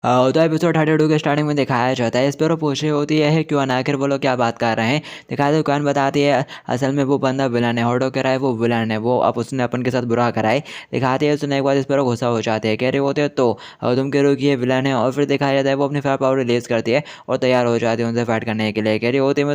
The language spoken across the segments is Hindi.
तो एपिसोड 32 के स्टार्टिंग में दिखाया जाता है स्पैरो पूछ रही होती है क्यों ना आखिर वो लोग क्या बात कर रहे हैं। दिखाया तो कौन बताती है असल में वो बंदा विलन है, हॉटडॉग कह रहा है वो विलन है, वो अब उसने अपन के साथ बुरा करा है। दिखाती है सुनने के बाद स्पैरो गुस्सा हो जाते हैं, कह रहे होते हैं तो तुम कह रहे हो कि ये विलन है। और फिर दिखाया जाता है वो अपनी फायर पावर रिलीज करती है और तैयार हो जाती है उनसे फाइट करने के लिए। कह रही होती है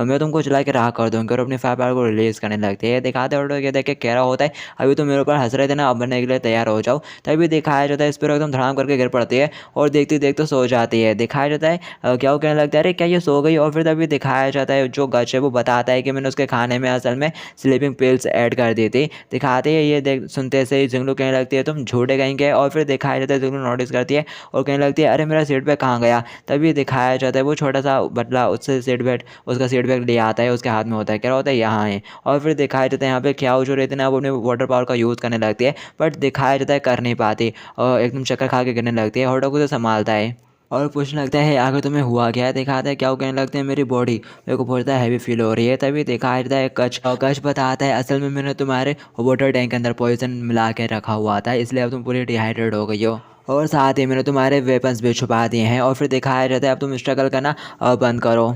मैं तुमको चला के राह कर दूँगी और अपनी फायर पावर को रिलीज करने लगती है। दिखाते हैं हॉटडॉग ये देख के कह रहा होता है अभी तो मेरे ऊपर हंस रहे थे ना, अब बनने के लिए तैयार हो जाओ। तभी दिखाया जाता है स्पैरो एकदम धड़ाम करके गिर पड़ती है और देखते देखते सो जाती है। दिखाया जाता है क्या वो कहने लगता है अरे क्या ये सो गई। और फिर तभी दिखाया जाता है जो गच है वो बताता है कि मैंने उसके खाने में असल में स्लीपिंग पिल्स ऐड कर दी थी। दिखाते हैं ये देख सुनते से ही जिंगलू कहने लगती है तुम झूठे कहेंगे। और फिर दिखाया जाता है जिंगलू नोटिस करती है और कहने लगती है अरे मेरा सीट बैग कहाँ गया। तभी दिखाया जाता है वो छोटा सा बटला उससे सीट बैग उसका सीट बैग ले आता है, उसके हाथ में होता है, क्या होता है यहाँ है। और फिर दिखाया जाता है यहाँ पे क्या जो रहती है ना वो अपने वाटर पावर का यूज़ करने लगती है, बट दिखाया जाता है कर नहीं पाती और एकदम चक्कर खा के गिरने लगती है। हॉटडॉग उसे संभालता है और पूछने लगता है आखिर तुम्हें हुआ क्या है। दिखाता है क्या वो कहने लगते हैं मेरी बॉडी मेरे को बहुत हैवी फील हो रही है। तभी दिखाया जाता है कच और कच बताता है असल में मैंने तुम्हारे वाटर टैंक के अंदर पॉइजन मिला के रखा हुआ था, इसलिए अब तुम पूरी डिहाइड्रेट हो गई हो और साथ ही मैंने तुम्हारे वेपन्स भी छुपा दिए हैं। और फिर दिखाया जाता है अब तुम स्ट्रगल करना बंद करो।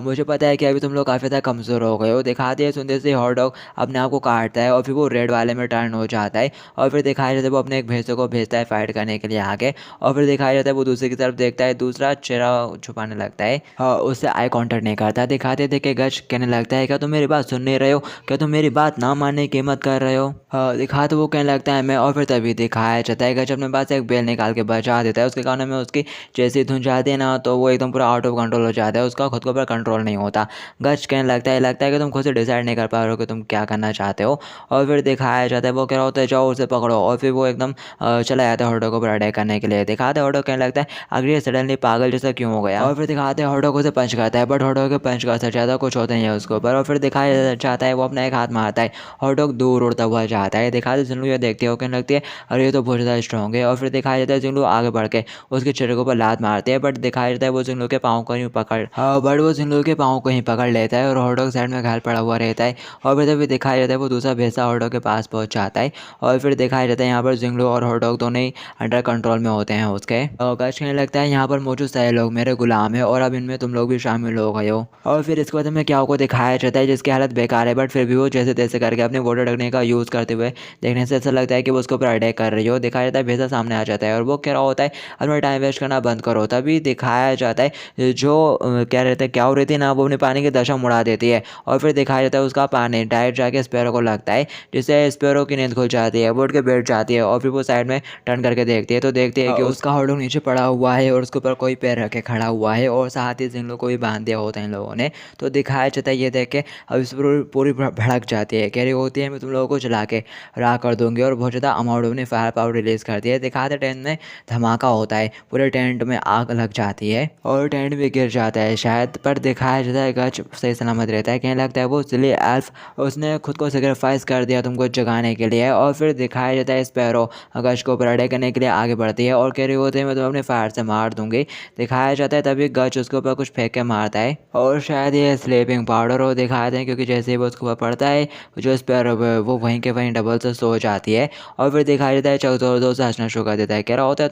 मुझे पता है कि अभी तुम लोग काफ़ी ज़्यादा कमज़ोर हो गए हो। दिखाते हैं सुनते से हॉटडॉग अपने आप को काटता है और फिर वो रेड वाले में टर्न हो जाता है। और फिर दिखाया जाता है वो अपने एक भैंसों को भेजता है फाइट करने के लिए आगे। और फिर दिखाया जाता है वो दूसरी की तरफ देखता है, दूसरा चेहरा छुपाने लगता है, उससे आई कॉन्टैक्ट नहीं करता। दिखाते थे कि गच कहने लगता है क्या तुम मेरी बात सुन नहीं रहे हो, क्या तुम मेरी बात ना मानने की हिम्मत कर रहे हो। दिखाते वो कहने लगता है मैं। और फिर तभी दिखाया जाता है गच अपने पास एक बेल निकाल के बचा देता है, उसके कानों में उसकी जैसी धुन जाती है ना तो वो एकदम पूरा आउट ऑफ कंट्रोल हो जाता है, उसका खुद के ऊपर कंट्रोल नहीं होता। गच कहने लगता है कि तुम खुद से डिसाइड नहीं कर पा रहे हो कि तुम क्या करना चाहते हो। और फिर दिखाया जाता है वो कह रहा होता है जाओ उसे पकड़ो। और फिर वो एकदम चला जाता है हॉटडॉग को ऊपर अटैक करने के लिए। दिखाते हॉटडॉग कहने लगता है आखिर ये सडनली पागल जैसा क्यों हो गया। और फिर दिखाते हैं हॉटडॉग उसे पंच करता है, बट हॉटडॉग के पंच का ज़्यादा कुछ होता नहीं है उसके ऊपर। और फिर दिखाया जाता है वो अपना एक हाथ मारता है, हॉटडॉग दूर उड़ता हुआ जाता है। दिखाते जिंगलू ये देखते हो कहने लगती है अरे ये तो बहुत ज़्यादा स्ट्रॉन्ग है। और फिर दिखाया जाता है जिंगलू आगे बढ़ के उसके चेहरे के ऊपर लात मारते हैं, बट दिखाया जाता है वो जिंगलू के पाँव को ही पकड़ बट वो जिंगलू के पाँव को ही पकड़ लेता है और हॉटडॉग साइड में घायल पड़ा हुआ रहता है। और फिर तभी दिखाया जाता है वो दूसरा भैंसा हॉटडॉग के पास पहुंच जाता है। और फिर दिखाया जाता है यहाँ पर जिंगलू और हॉटडॉग दोनों ही अंडर कंट्रोल में होते हैं उसके। कच कहने लगता है यहाँ पर मौजूद सारे लोग मेरे गुलाम है और अब इनमें तुम लोग भी शामिल हो गए हो। और फिर इसके बाद हमें क्या को दिखाया जाता है जिसकी हालत बेकार है, बट फिर भी वो जैसे तैसे करके अपने वाटर टेक्निक का यूज़ करते हुए देखने से ऐसा लगता है कि वो उसके ऊपर अटैक कर रही हो। दिखाया जाता है भैंसा सामने आ जाता है और वो कह रहा होता है अपना टाइम वेस्ट करना बंद करो। तभी दिखाया जाता है जो क्या रहता है क्या हो रहती है ना वो अपने पानी की दशा मुड़ा देती है। और फिर दिखाया जाता है उसका पानी डायरेक्ट जाके स्पैरो को लगता है, जिससे स्पैरो की नींद खुल जाती है, वो उठ के बैठ जाती है। और फिर वो साइड में टर्न करके देखती है तो देखती है कि उसका हॉटडॉग नीचे पड़ा हुआ है और उसके ऊपर कोई पैर रखे खड़ा हुआ है और साथ ही जिंगलू को भी बांध दिया होता है इन लोगों ने। तो दिखाया जाता है ये देख के अब इस पर पूरी भड़क जाती है, कह रही होती है मैं तुम लोगों को जला के राख कर दूंगी और बहुत ज़्यादा अमाउंट में फायर पावर रिलीज करती है। दिखाते टेंट में धमाका होता है, पूरे टेंट में आग लग जाती है और टेंट भी गिर जाता है शायद, पर दिखाया जाता है गच सही सलामत रहता है। कहने लगता है वो सिली एल्फ उसने खुद को सेक्रीफाइस कर दिया तुमको जगाने के लिए। और फिर दिखाया जाता है स्पैरो गच को ऊपर अटैक करने के लिए आगे बढ़ती है और कह रही होती है मैं तुम्हें अपने फायर से मार दूंगी। दिखाया जाता है तभी गच उसके ऊपर कुछ फेंक के मारता है और शायद ये स्लीपिंग पाउडर हो दिखाते हैं, क्योंकि जैसे ही वो उसके ऊपर पड़ता है जो स्पैरो वो वहीं के वहीं डबल से सो जाती है। और फिर दिखाया जाता है चक जोर जोर से हंसना शुरू कर देता है, कह रहा होता है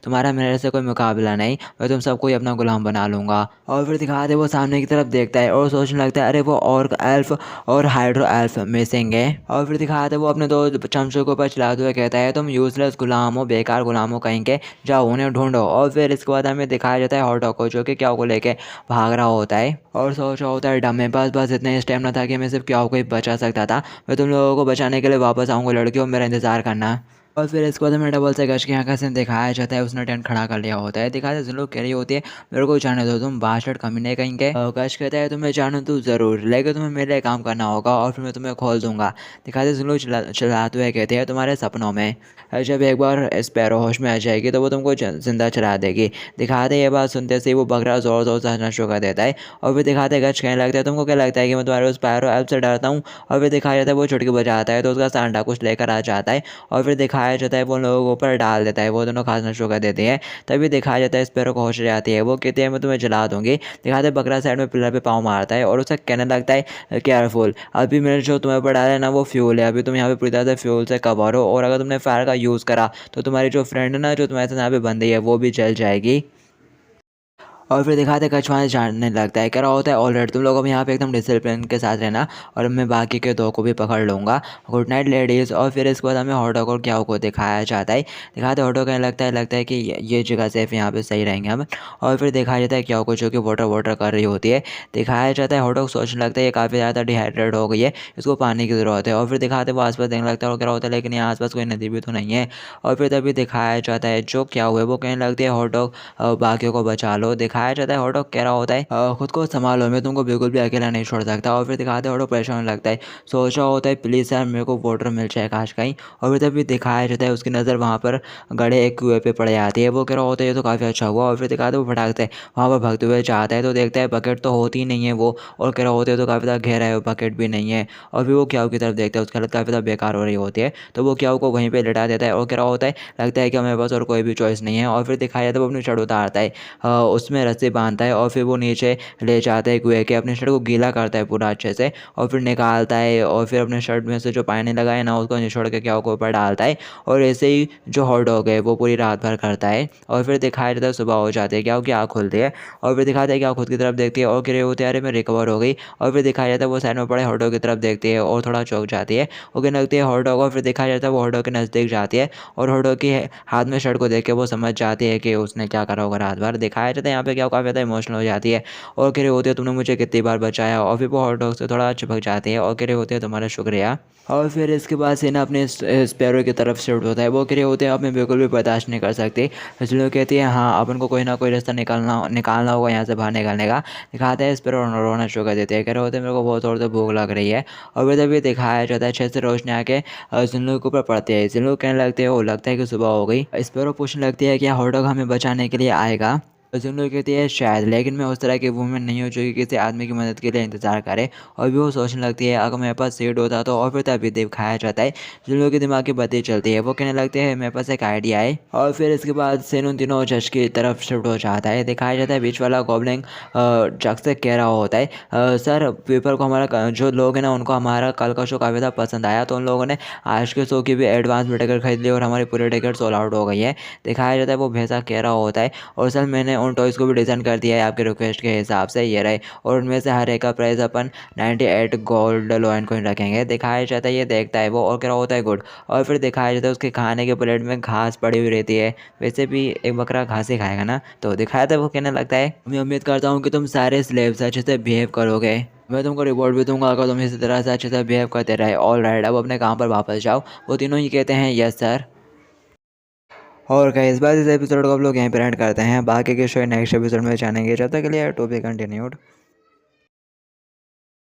तुम्हारा मेरे से कोई मुकाबला नहीं, मैं तुम सबको ही अपना गुलाम बना लूँगा। और फिर दिखाते वो सामने की तरफ देखता है और सोचने लगता है अरे वो और एल्फ और हाइड्रो एल्फ मिसिंग है। और फिर दिखाते वो अपने दो चमचों के ऊपर चलाते हुए कहता है तुम यूजलेस गुलाम हो, बेकार गुलाम हो कहीं के, जाओ उन्हें ढूंढो। और फिर इसके बाद हमें दिखाया जाता है हॉटडॉग को जो कि क्या को लेके भाग रहा होता है और सोच रहा होता है डम में बस इतना ही स्टेमिना था कि मैं सिर्फ क्या को ही बचा सकता था, मैं तुम लोगों को बचाने के लिए वापस आऊँगा लड़कियों, मेरा इंतजार करना। और फिर इसके बाद हमें डबल से गच की आँख से दिखाया जाता है उसने टेंट खड़ा कर लिया होता है। दिखाते हैं लोग कह रही होती है मेरे को जाने दो तुम बास्टर्ड कमीने कहीं के। गच कहता है तुम्हें जानो तो ज़रूर, लेकिन तुम्हें मेरे लिए काम करना होगा और फिर मैं तुम्हें खोल दूंगा। दिखाते हैं लोग चलाते हुए कहते हैं तुम्हारे सपनों में जब एक बार स्पैरो होश में आ जाएगी तो वो तुमको जिंदा चला देगी। दिखाते ये बात सुनते से वो बकरा ज़ोर ज़ोर से हंसना शुरू कर देता है। और फिर दिखाते गच कहने लगता है तुमको क्या लगता है कि मैं तुम्हारे उस स्पैरो ऐप से डरता हूँ। और फिर दिखाया जाता है वो चुटकी बजाता है तो उसका सांडा कुछ लेकर आ जाता है। और फिर दिखाया दिखाया जाता है वो उन लोगों के ऊपर डाल देता है, वो दोनों खाना शुरू कर देते हैं। तभी दिखाया जाता है स्पैरो को होश आ जाती है, वो कहती है मैं तुम्हें जला दूँगी। दिखाते हैं बकरा साइड में पिलर पे पाँव मारता है और उसे कहने लगता है केयरफुल, अभी मैंने जो तुम्हें ऊपर डाला है ना वो फ्यूल है, अभी तुम यहाँ पे पूरी तरह से फ्यूल से कवर हो और अगर तुमने फायर का यूज़ करा तो तुम्हारी जो फ्रेंड है ना जो तुम्हारे साथ यहाँ पे बंदी है वो भी जल जाएगी। और फिर दिखाते कछुआ जानने लगता है, कह रहा होता है ऑलराइट तुम लोग अब यहाँ पे एकदम डिसिप्लिन के साथ रहना और मैं बाकी के दो को भी पकड़ लूँगा, गुड नाइट लेडीज़। और फिर इसके बाद हमें हॉटडॉग और क्याओ को दिखाया जाता है। दिखाते हॉटडॉग कहने लगता है कि ये जगह सेफ, यहाँ पे सही रहेंगे हम। और फिर दिखाया जाता है क्याओ को जो कि वाटर कर रही होती है। दिखाया जाता है हॉटडॉग सोचने लगता है ये काफ़ी ज़्यादा डिहाइड्रेट हो गई है, इसको पानी की ज़रूरत है। और फिर दिखाते वो आसपास देखने लगता है और कह रहा होता है लेकिन यहाँ आसपास कोई नदी भी तो नहीं है। और फिर तभी दिखाया जाता है जो क्या हुआ है वो कहने लगती है हॉटडॉग बाकियों को बचा लो। दिखाया जाता है हॉटडॉग कह रहा होता है खुद को संभालो, मैं तुमको बिल्कुल भी अकेला नहीं छोड़ सकता। और फिर दिखाते हैं हॉटडॉग परेशान होने लगता है, सोच रहा होता है प्लीज़ यार मेरे को वाटर मिल जाए काश कहीं। और फिर तभी दिखाया जाता है उसकी नज़र वहाँ पर गड़े एक कुएँ पे पड़ जाती है, वो कह रहा होता है ये तो काफ़ी अच्छा हुआ। और फिर दिखाते वो फटाक से वहाँ पर भागते हुए जाता है तो देखता है बकेट तो होती ही नहीं है वो, और कह रहा होता है तो काफ़ी ज़्यादा गहरा है, वो बकेट भी नहीं है। और फिर वो क्याऊ की तरफ देखता है, उसकी हालत काफ़ी ज़्यादा बेकार हो रही होती है, तो वो क्याऊ को वहीं पर लिटा देता है और कह रहा होता है लगता है कि मेरे पास और कोई भी चॉइस नहीं है। और फिर दिखाया जाता है वो अपनी शर्ट उतारता है, उसमें रस्सी बांधता है और फिर वो नीचे ले जाता है कुएँ के, अपनी शर्ट को गीला करता है पूरा अच्छे से और फिर निकालता है और फिर अपने शर्ट में से जो पानी लगा है ना उसको निचोड़ के क्याऊ के ऊपर डालता है। और ऐसे ही जो हॉट डॉग है वो पूरी रात भर करता है। और फिर दिखाया जाता है सुबह हो जाती है, क्याऊ की आँख खुलती है और फिर दिखाता है क्याऊ खुद की तरफ देखती है और कह रही होती है अरे मैं रिकवर हो गई। और फिर दिखाया जाता है वो साइड में पड़े हॉट डॉग की तरफ देखती है और थोड़ा चौंक जाती है, वो कहने लगती है हॉट डॉग। और फिर दिखाया जाता है वो हॉट डॉग के नज़दीक जाती है और हॉट डॉग के हाथ में शर्ट को देख के वो समझ जाती है कि उसने क्या करा होगा रात भर। दिखाया जाता है यहाँ पे क्याऊ काफ़ी ज़्यादा इमोशनल हो जाती है और कह रही होती है तुमने मुझे कितनी बार बचाया। और फिर वो हॉट डॉग से थोड़ा चिपक जाती है और कह रही होती है तुम्हारा शुक्रिया। और फिर इसके बाद से ना अपने स्पैरो की तरफ शिफ्ट होता है, वो कह रहे होते हैं अब मैं बिल्कुल भी बर्दाश्त नहीं कर सकती, इसलिए कहती है हाँ अपन को कोई ना कोई रास्ता निकालना होगा यहाँ से बाहर निकलने का। दिखाते हैं स्पैरो रोना शुरू कर देते हैं, कह रहे होते हैं मेरे को बहुत ज़ोर से भूख लग रही है। और फिर तभी दिखाया जाता है छत से रोशनी आके जिन के ऊपर पड़ती है, जिन कहने लगते हैं वो लगता है कि सुबह हो गई। स्पैरो पूछने लगती है क्या हॉट डॉग हमें बचाने के लिए आएगा, तो जिन लोग कहती है शायद, लेकिन मैं उस तरह की वूमेन नहीं हूँ जो कि किसी आदमी की मदद के लिए इंतज़ार करे। और भी वो सोचने लगती है अगर मेरे पास सीट होता तो। और फिर तभी दिखाया जाता है जिन लोगों के दिमाग की बत्ती चलती है, वो कहने लगते हैं मेरे पास एक आइडिया है। और फिर इसके बाद सेन उन तीनों जज की तरफ शिफ्ट हो जाता है। दिखाया जाता है बीच वाला गॉब्लिन जज से कह रहा होता है सर पीपल को हमारा जो लोग हैं ना उनको हमारा कल का शो काफ़ी ज़्यादा पसंद आया, तो उन लोगों ने आज के शो की भी एडवांस में टिकट खरीद ली और हमारी पूरी टिकट सोल्ड आउट हो गई है। दिखाया जाता है वो भैंसा कह रहा होता है और सर मैंने उन टॉयज़ को भी डिज़ाइन कर दिया है आपके रिक्वेस्ट के हिसाब से, ये रहे, और उनमें से हर एक का प्राइस अपन 98 गोल्ड लॉइन कॉइन रखेंगे। दिखाया जाता है ये देखता है वो और कह रहा होता है गुड। और फिर दिखाया जाता है उसके खाने के प्लेट में घास पड़ी हुई रहती है, वैसे भी एक बकरा घास ही खाएगा ना, तो दिखाया था वो कहने लगता है मैं उम्मीद करता हूँ कि तुम सारे स्लेव्स अच्छे से बिहेव करोगे, मैं तुमको रिवॉर्ड भी दूंगा अगर तुम इसी तरह से अच्छे से बिहेव करते रहे। ऑल राइट अब अपने काम पर वापस जाओ। वो तीनों ही कहते हैं यस सर। और गाइस इस बार इस एपिसोड को आप लोग यहीं पर एंड करते हैं, बाकी के शो नेक्स्ट एपिसोड में जानेंगे, जब तक के लिए टू बी कंटिन्यूड।